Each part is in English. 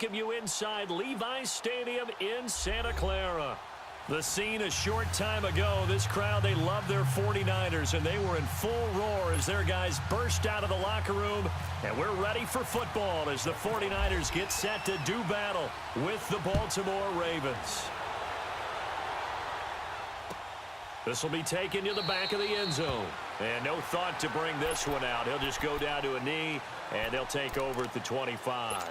Welcome you inside Levi's Stadium in Santa Clara. The scene a short time ago, this crowd, they love their 49ers, and they were in full roar as their guys burst out of the locker room. And we're ready for football as the 49ers get set to do battle with the Baltimore Ravens. This will be taken to the back of the end zone. And no thought to bring this one out. He'll just go down to a knee, and they'll take over at the 25.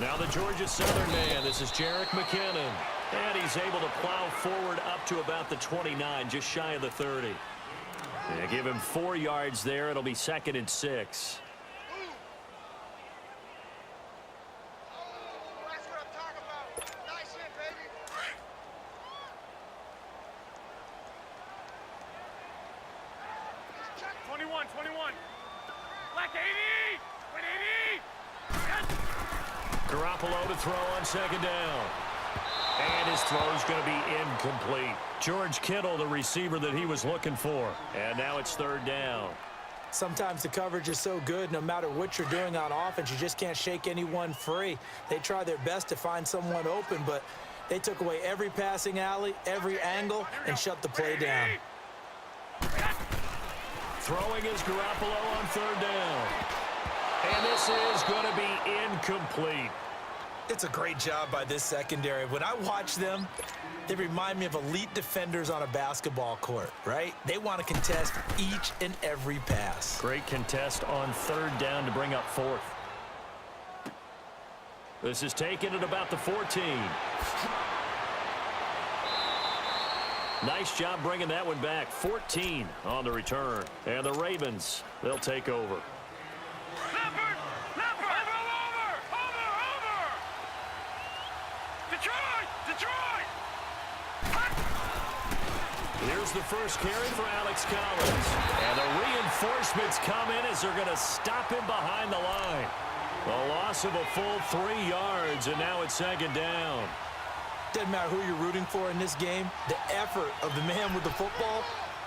Now the Georgia Southern man, this is Jerick McKinnon. And he's able to plow forward up to about the 29, just shy of the 30. They give him 4 yards there. It'll be 2nd and 6. That's what I'm talking about. Nice hit, baby. Check 21. Black 80. 180. Garoppolo to throw on 2nd down. And his throw is going to be incomplete. George Kittle, the receiver that he was looking for. And now it's 3rd down. Sometimes the coverage is so good, no matter what you're doing on offense, you just can't shake anyone free. They try their best to find someone open, but they took away every passing alley, every angle, and shut the play down. Throwing is Garoppolo on 3rd down. And this is going to be incomplete. It's a great job by this secondary. When I watch them, they remind me of elite defenders on a basketball court, right? They want to contest each and every pass. Great contest on 3rd down to bring up 4th. This is taken at about the 14. Nice job bringing that one back. 14 on the return. And the Ravens, they'll take over. Here's the first carry for Alex Collins. And the reinforcements come in as they're going to stop him behind the line. A loss of a full 3 yards, and now it's 2nd down. Doesn't matter who you're rooting for in this game. The effort of the man with the football,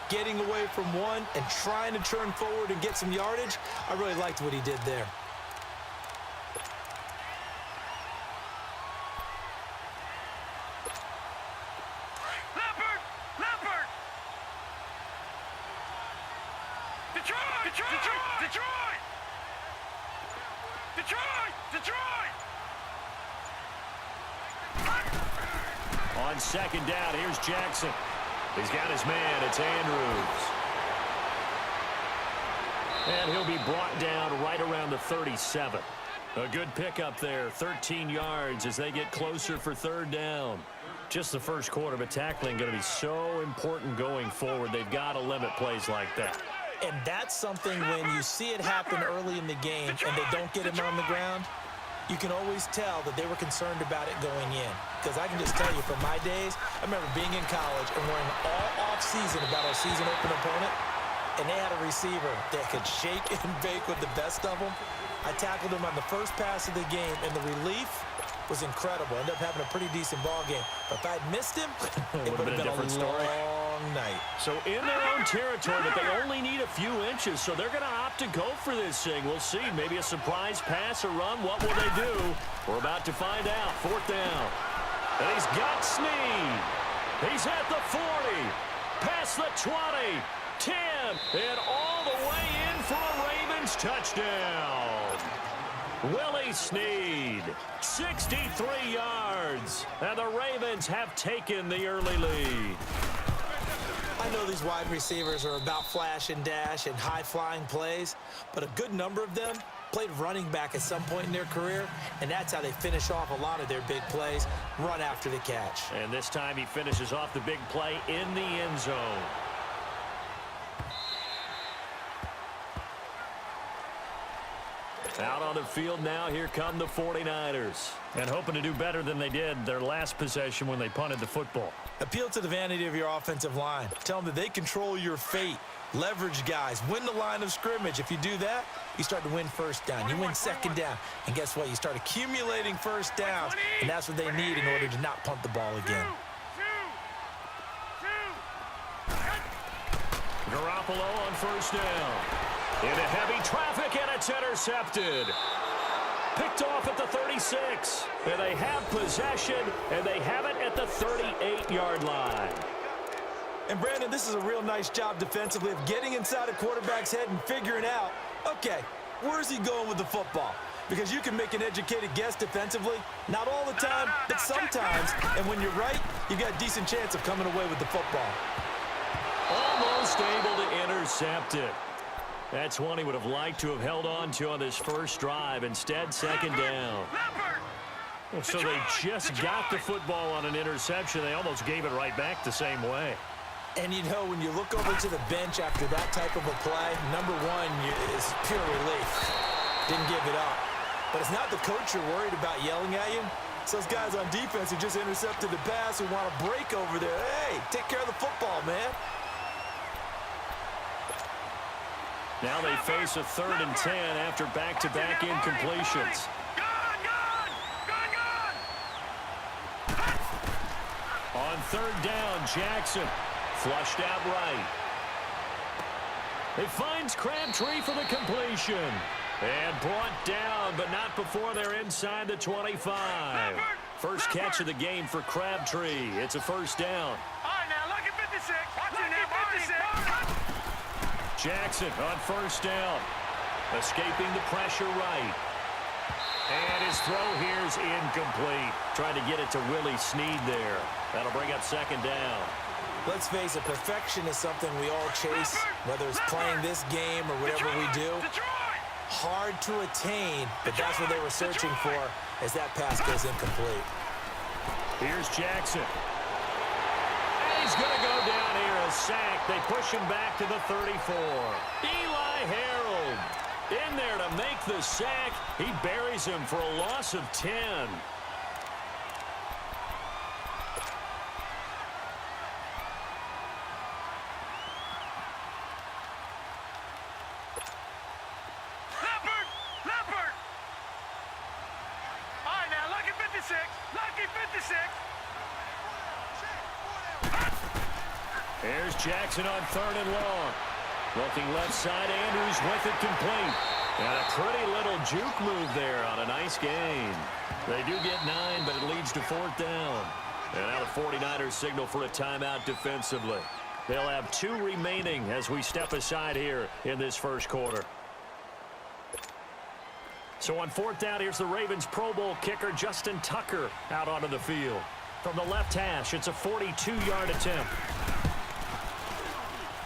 getting away from one and trying to turn forward and get some yardage, I really liked what he did there. Detroit! On 2nd down, here's Jackson. He's got his man. It's Andrews. And he'll be brought down right around the 37. A good pickup there, 13 yards as they get closer for 3rd down. Just the first quarter, but tackling going to be so important going forward. They've got to limit plays like that. And that's something when you see it happen early in the game and they don't get him on the ground, you can always tell that they were concerned about it going in. Because I can just tell you from my days, I remember being in college and worrying all off-season about our season open opponent, and they had a receiver that could shake and bake with the best of them. I tackled him on the first pass of the game, and the relief was incredible. Ended up having a pretty decent ball game. But if I had missed him, it would have been a different story. So in their own territory, but they only need a few inches, so they're going to opt to go for this thing. We'll see. Maybe a surprise pass or run. What will they do? We're about to find out. 4th down. And he's got Snead. He's at the 40. Past the 20. 10. And all the way in for a Ravens touchdown. Willie Snead, 63 yards. And the Ravens have taken the early lead. I know these wide receivers are about flash and dash and high-flying plays, but a good number of them played running back at some point in their career, and that's how they finish off a lot of their big plays, run after the catch. And this time he finishes off the big play in the end zone. Out on the field now, here come the 49ers. And hoping to do better than they did their last possession when they punted the football. Appeal to the vanity of your offensive line. Tell them that they control your fate. Leverage guys. Win the line of scrimmage. If you do that, you start to win first down. You win second down. And guess what? You start accumulating first downs. And that's what they need in order to not punt the ball again. Garoppolo on first down. Into heavy traffic, and it's intercepted. Picked off at the 36. And they have possession, and they have it at the 38-yard line. And, Brandon, this is a real nice job defensively of getting inside a quarterback's head and figuring out, okay, where's he going with the football? Because you can make an educated guess defensively. Not all the time, but sometimes. And when you're right, you got a decent chance of coming away with the football. Almost able to intercept it. That's one he would have liked to have held on to on this first drive. Instead, second down. So they just got the football on an interception. They almost gave it right back the same way. And, you know, when you look over to the bench after that type of a play, number one is pure relief. Didn't give it up. But it's not the coach you're worried about yelling at you. It's those guys on defense who just intercepted the pass who want to break over there. Hey, take care of the football, man. Now they face a 3rd and 10 after back-to-back incompletions. On 3rd down, Jackson flushed out right. It finds Crabtree for the completion. And brought down, but not before they're inside the 25. First catch of the game for Crabtree. It's a first down. All right, now, look at 56. Watch it now, 56. Jackson on first down. Escaping the pressure right. And his throw here is incomplete. Trying to get it to Willie Snead there. That'll bring up second down. Let's face it, perfection is something we all chase, whether it's playing this game or whatever we do. Hard to attain, but that's what they were searching for as that pass goes incomplete. Here's Jackson. And he's going to go down here, a sack. They push him back to the 34. Eli Harold in there to make the sack. He buries him for a loss of 10. Here's Jackson on 3rd and long. Looking left side, Andrews with it complete. And a pretty little juke move there on a nice gain. They do get 9, but it leads to 4th down. And now the 49ers signal for a timeout defensively. They'll have 2 remaining as we step aside here in this first quarter. So on 4th down, here's the Ravens Pro Bowl kicker Justin Tucker out onto the field. From the left hash, it's a 42-yard attempt.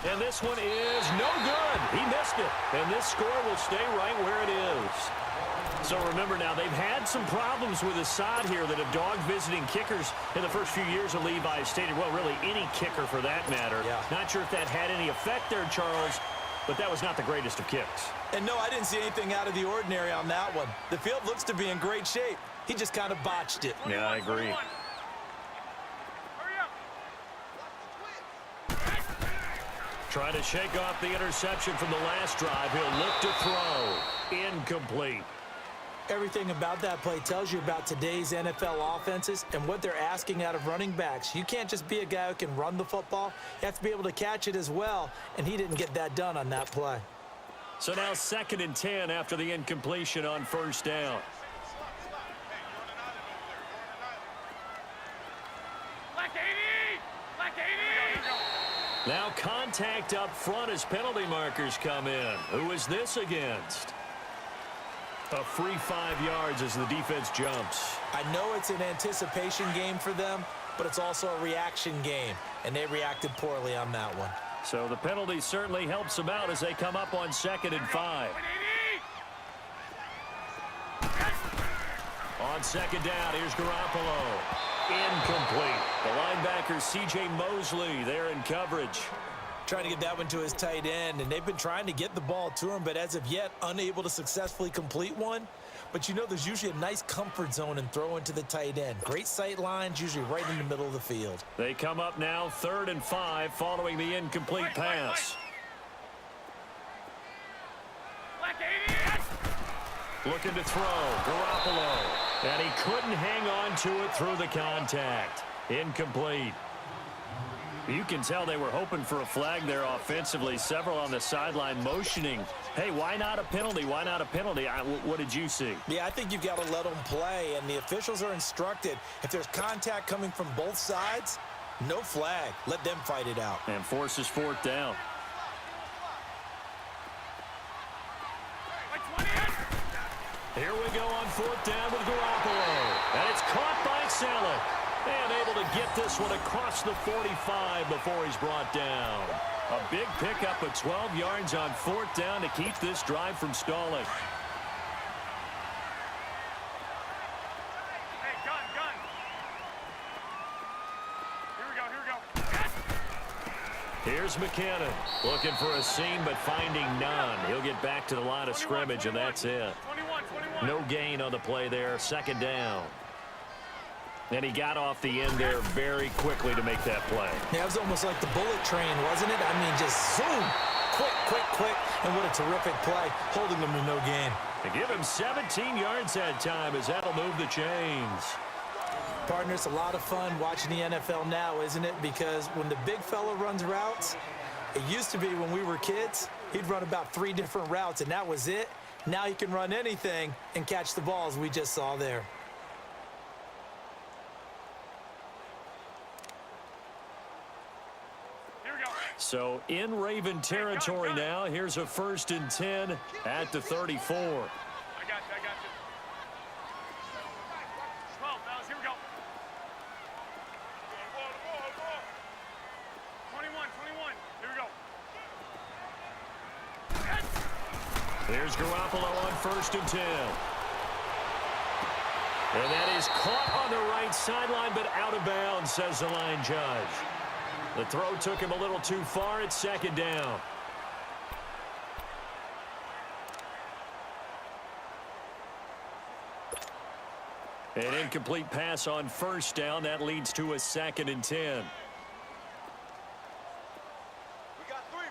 And this one is no good. He missed it. And this score will stay right where it is. So remember now, they've had some problems with Assad here that have dogged visiting kickers in the first few years of Levi Stadium. Well, really any kicker for that matter. Yeah. Not sure if that had any effect there, Charles, but that was not the greatest of kicks. And no, I didn't see anything out of the ordinary on that one. The field looks to be in great shape. He just kind of botched it. Yeah, I agree. Trying to shake off the interception from the last drive. He'll look to throw. Incomplete. Everything about that play tells you about today's NFL offenses and what they're asking out of running backs. You can't just be a guy who can run the football. You have to be able to catch it as well, and he didn't get that done on that play. So now 2nd and 10 after the incompletion on 1st down. Now contact up front as penalty markers come in. Who is this against? A free 5 yards as the defense jumps. I know it's an anticipation game for them, but it's also a reaction game, and they reacted poorly on that one. So the penalty certainly helps them out as they come up on 2nd and 5. On 2nd down, here's Garoppolo. Incomplete. The linebacker, C.J. Mosley, there in coverage. Trying to get that one to his tight end, and they've been trying to get the ball to him, but as of yet, unable to successfully complete one. But you know there's usually a nice comfort zone in throwing to the tight end. Great sight lines, usually right in the middle of the field. They come up now 3rd and 5 following the incomplete pass. Looking to throw, Garoppolo. And he couldn't hang on to it through the contact. Incomplete. You can tell they were hoping for a flag there offensively. Several on the sideline motioning. Hey, why not a penalty? Why not a penalty? What did you see? Yeah, I think you've got to let them play, and the officials are instructed. If there's contact coming from both sides, no flag. Let them fight it out. And forces 4th down. Here we go on 4th down with Garoppolo. And it's caught by Selleck. And able to get this one across the 45 before he's brought down. A big pickup of 12 yards on 4th down to keep this drive from stalling. Hey, gun. Here we go. Here's McKinnon. Looking for a seam, but finding none. He'll get back to the line of scrimmage, and that's it. 21. No gain on the play there. 2nd down. And he got off the end there very quickly to make that play. Yeah, it was almost like the bullet train, wasn't it? I mean, just zoom. Quick. And what a terrific play, holding them to no gain. They give him 17 yards that time as that'll move the chains. Partner, it's a lot of fun watching the NFL now, isn't it? Because when the big fella runs routes, it used to be when we were kids, he'd run about 3 different routes, and that was it. Now he can run anything and catch the balls we just saw there. So in Raven territory now. Here's a 1st and 10 at the 34. I got you. 12, fellas, here we go. 21, here we go. There's Garoppolo on 1st and 10. And that is caught on the right sideline, but out of bounds, says the line judge. The throw took him a little too far. It's 2nd down. An incomplete pass on 1st down. That leads to a 2nd and 10. We got three.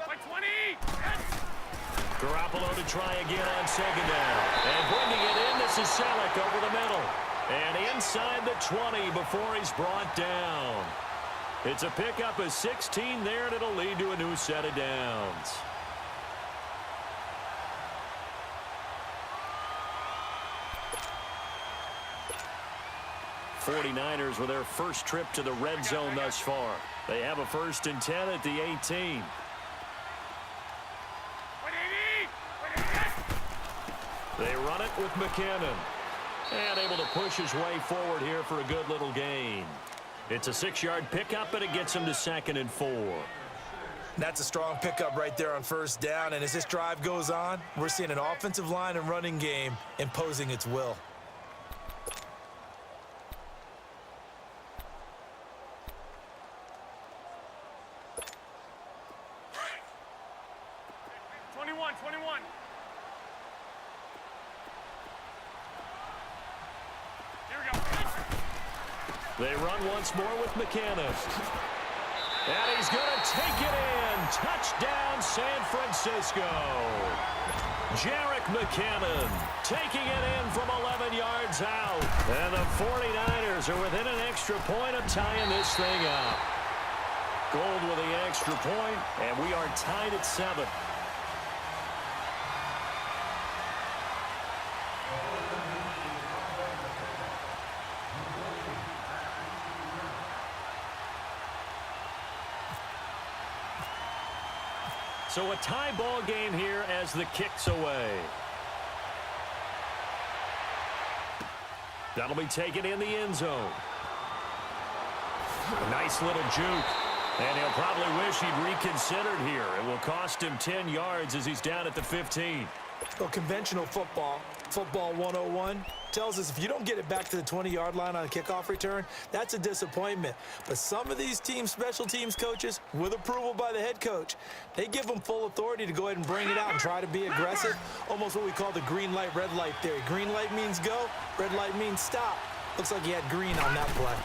By 20. Yes. Garoppolo to try again on 2nd down. And bringing it in, this is Selleck over the middle. And inside the 20 before he's brought down. It's a pickup of 16 there, and it'll lead to a new set of downs. '49ers with their first trip to the red zone thus far. They have a 1st and 10 at the 18. They run it with McKinnon. And able to push his way forward here for a good little gain. It's a 6-yard pickup, and it gets him to 2nd and 4. That's a strong pickup right there on 1st down, and as this drive goes on, we're seeing an offensive line and running game imposing its will. They run once more with McKinnon. And he's going to take it in. Touchdown, San Francisco. Jerick McKinnon taking it in from 11 yards out. And the 49ers are within an extra point of tying this thing up. Gold with the extra point, and we are tied at 7. So a tie ball game here as the kick's away. That'll be taken in the end zone. A nice little juke. And he'll probably wish he'd reconsidered here. It will cost him 10 yards as he's down at the 15. Well, conventional football 101, tells us if you don't get it back to the 20-yard line on a kickoff return, that's a disappointment. But some of these team special teams coaches, with approval by the head coach, they give them full authority to go ahead and bring it out and try to be aggressive, almost what we call the green light, red light theory. Green light means go, red light means stop. Looks like he had green on that play.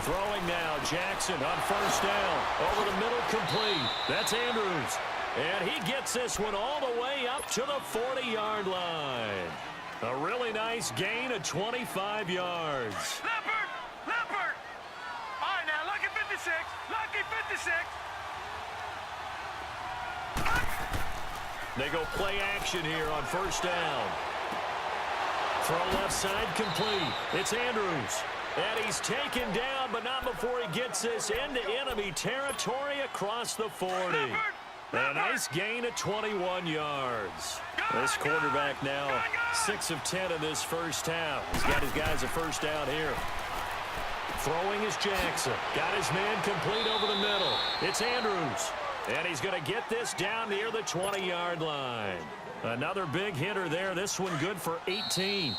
Throwing now, Jackson on first down. Over the middle, complete. That's Andrews. And he gets this one all the way up to the 40-yard line. A really nice gain of 25 yards. Leopard! All right, now, lucky 56. Lucky 56. They go play action here on first down. Throw left side, complete. It's Andrews. And he's taken down, but not before he gets this into enemy territory across the 40. A nice gain of 21 yards. This quarterback now 6 of 10 in this first half. He's got his guys a first down here. Throwing is Jackson. Got his man complete over the middle. It's Andrews. And he's going to get this down near the 20-yard line. Another big hitter there. This one good for 18.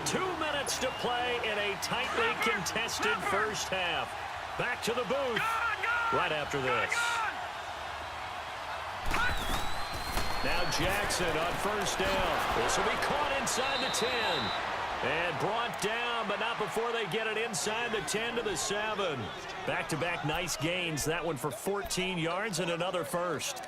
2 minutes to play in a tightly contested first half. Back to the booth right after this. Now Jackson on first down. This will be caught inside the 10. And brought down, but not before they get it inside the 10 to the 7. Back-to-back nice gains. That one for 14 yards and another first.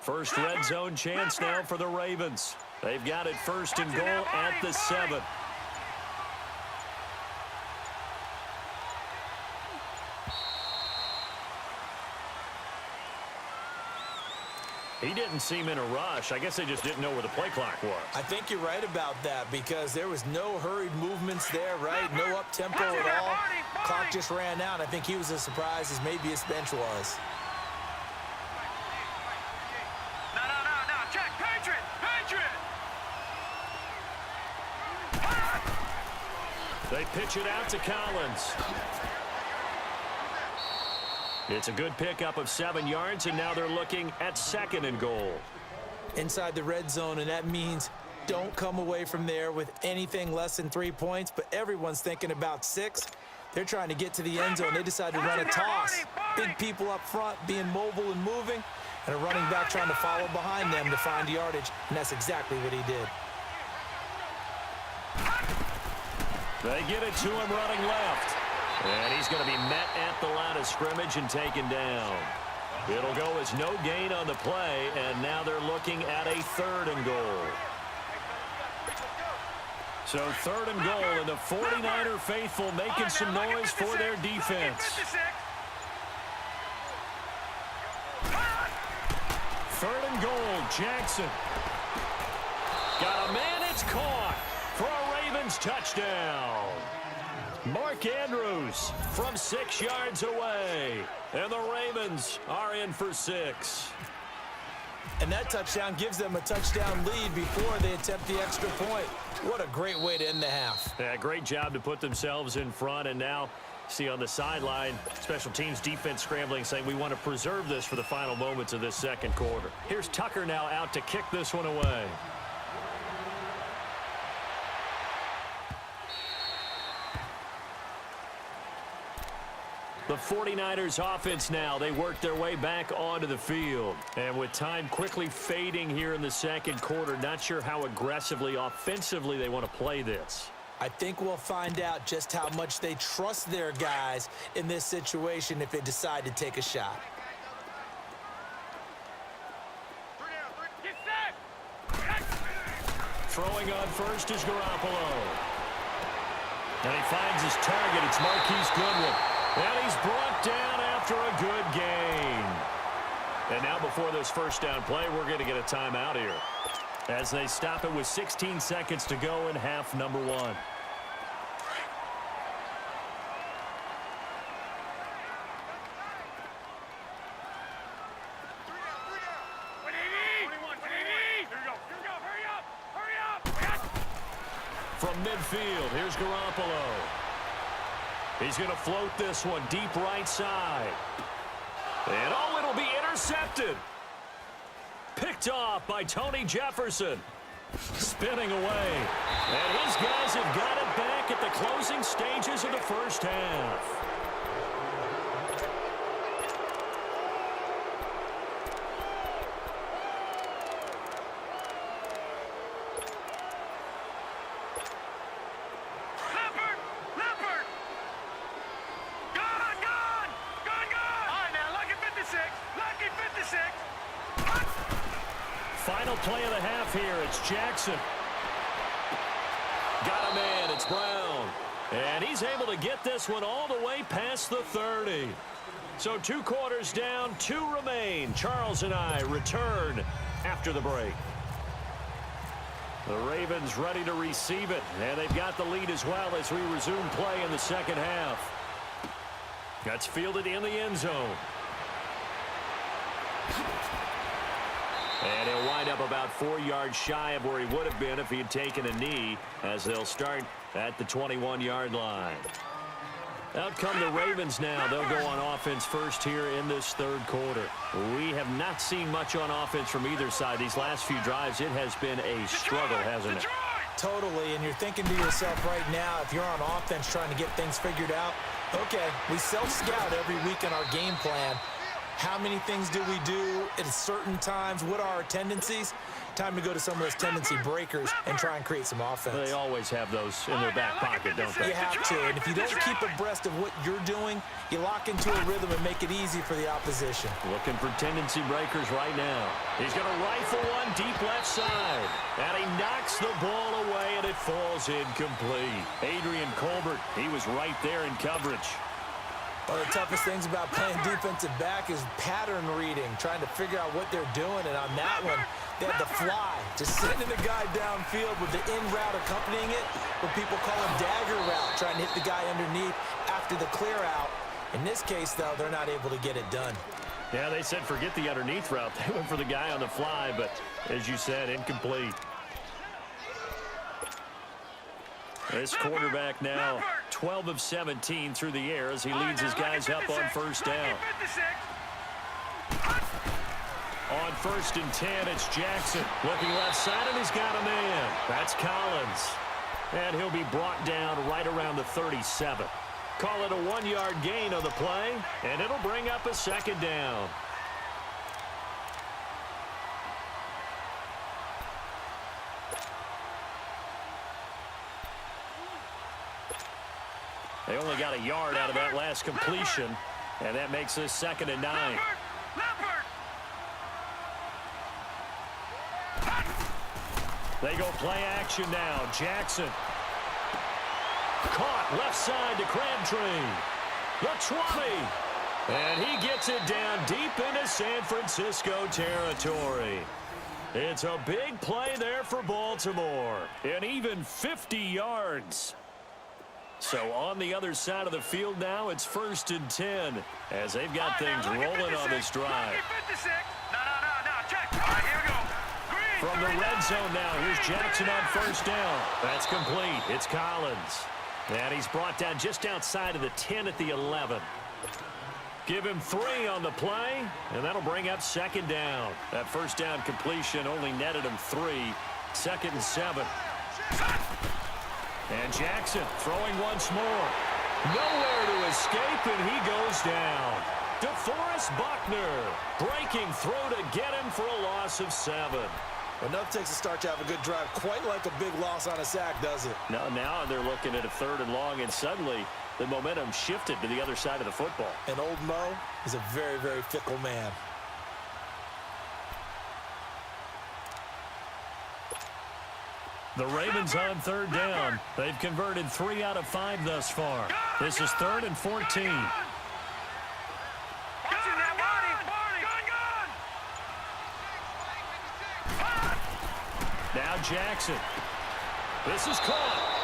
First red zone chance now for the Ravens. They've got it first and goal at the 7. He didn't seem in a rush. I guess they just didn't know where the play clock was. I think you're right about that because there was no hurried movements there, right? No up-tempo at all. Clock just ran out. I think he was as surprised as maybe his bench was. They pitch it out to Collins. It's a good pickup of 7 yards, and now they're looking at second and goal. Inside the red zone, and that means don't come away from there with anything less than 3 points, but everyone's thinking about 6. They're trying to get to the end zone. They decide to run a toss. Big people up front being mobile and moving, and a running back trying to follow behind them to find yardage, and that's exactly what he did. They get it to him running left. And he's going to be met at the line of scrimmage and taken down. It'll go as no gain on the play, and now they're looking at a third and goal. So third and goal, and the 49er faithful making some noise for their defense. Third and goal, Jackson. Got a man, it's caught for a Ravens touchdown. Mark Andrews from 6 yards away. And the Ravens are in for 6. And that touchdown gives them a touchdown lead before they attempt the extra point. What a great way to end the half. Yeah, great job to put themselves in front. And now, see on the sideline, special teams defense scrambling, saying we want to preserve this for the final moments of this second quarter. Here's Tucker now out to kick this one away. The 49ers offense now, they work their way back onto the field. And with time quickly fading here in the second quarter, not sure how aggressively, offensively they want to play this. I think we'll find out just how much they trust their guys in this situation if they decide to take a shot. Throwing on first is Garoppolo. And he finds his target. It's Marquise Goodwin. And he's brought down after a good gain. And now before this first down play, we're going to get a timeout here, as they stop it with 16 seconds to go in half number one. From midfield, here's Garoppolo. He's going to float this one deep right side. And oh, it'll be intercepted. Picked off by Tony Jefferson. Spinning away. And his guys have got it back at the closing stages of the first half. Final play of the half here. It's Jackson. Got a man. It's Brown. And he's able to get this one all the way past the 30. So 2 quarters down, 2 remain. Charles and I return after the break. The Ravens ready to receive it. And they've got the lead as well as we resume play in the second half. That's fielded in the end zone. And he'll wind up about 4 yards shy of where he would have been if he had taken a knee, as they'll start at the 21-yard line. Out come the Ravens now. They'll go on offense first here in this third quarter. We have not seen much on offense from either side. These last few drives, it has been a struggle, hasn't it? Totally, and you're thinking to yourself right now, if you're on offense trying to get things figured out, okay, we self-scout every week in our game plan. How many things do we do at certain times? What are our tendencies? Time to go to some of those tendency breakers and try and create some offense. They always have those in their back pocket, don't they? You have to, and if you don't keep abreast of what you're doing, you lock into a rhythm and make it easy for the opposition. Looking for tendency breakers right now. He's going to rifle one deep left side. And he knocks the ball away, and it falls incomplete. Adrian Colbert, he was right there in coverage. One of the toughest things about playing defensive back is pattern reading, trying to figure out what they're doing. And on that one, they had the fly, just sending the guy downfield with the in route accompanying it, what people call a dagger route, trying to hit the guy underneath after the clear out. In this case, though, they're not able to get it done. Yeah, they said forget the underneath route. They went for the guy on the fly, but as you said, incomplete. This quarterback now 12 of 17 through the air as he leads his guys up on first down. On 1st and 10, it's Jackson. Looking left side, and he's got a man. That's Collins. And he'll be brought down right around the 37. Call it a 1-yard gain on the play, and it'll bring up a second down. They only got a yard out of that last completion, and that makes this 2nd and 9. They go play action now. Jackson. Caught left side to Crabtree. The 20. And he gets it down deep into San Francisco territory. It's a big play there for Baltimore. And even 50 yards. So on the other side of the field now, it's 1st and 10 as they've got things rolling on this drive. From the red zone now, here's Jackson on 1st down. That's complete. It's Collins. And he's brought down just outside of the 10 at the 11. Give him 3 on the play, and that'll bring up 2nd down. That 1st down completion only netted him 3. 2nd and 7. And Jackson throwing once more. Nowhere to escape, and he goes down. DeForest Buckner breaking through to get him for a loss of 7. Enough takes a start to have a good drive, quite like a big loss on a sack, does it? Now they're looking at a 3rd and long, and suddenly the momentum shifted to the other side of the football. And old Mo is a very, very fickle man. The Ravens on 3rd down. They've converted 3 out of 5 thus far. This is 3rd and 14. Now Jackson. This is caught.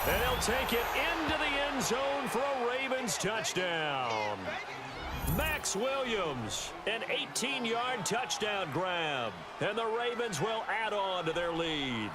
And he'll take it into the end zone for a Ravens touchdown. Max Williams, an 18-yard touchdown grab. And the Ravens will add on to their lead.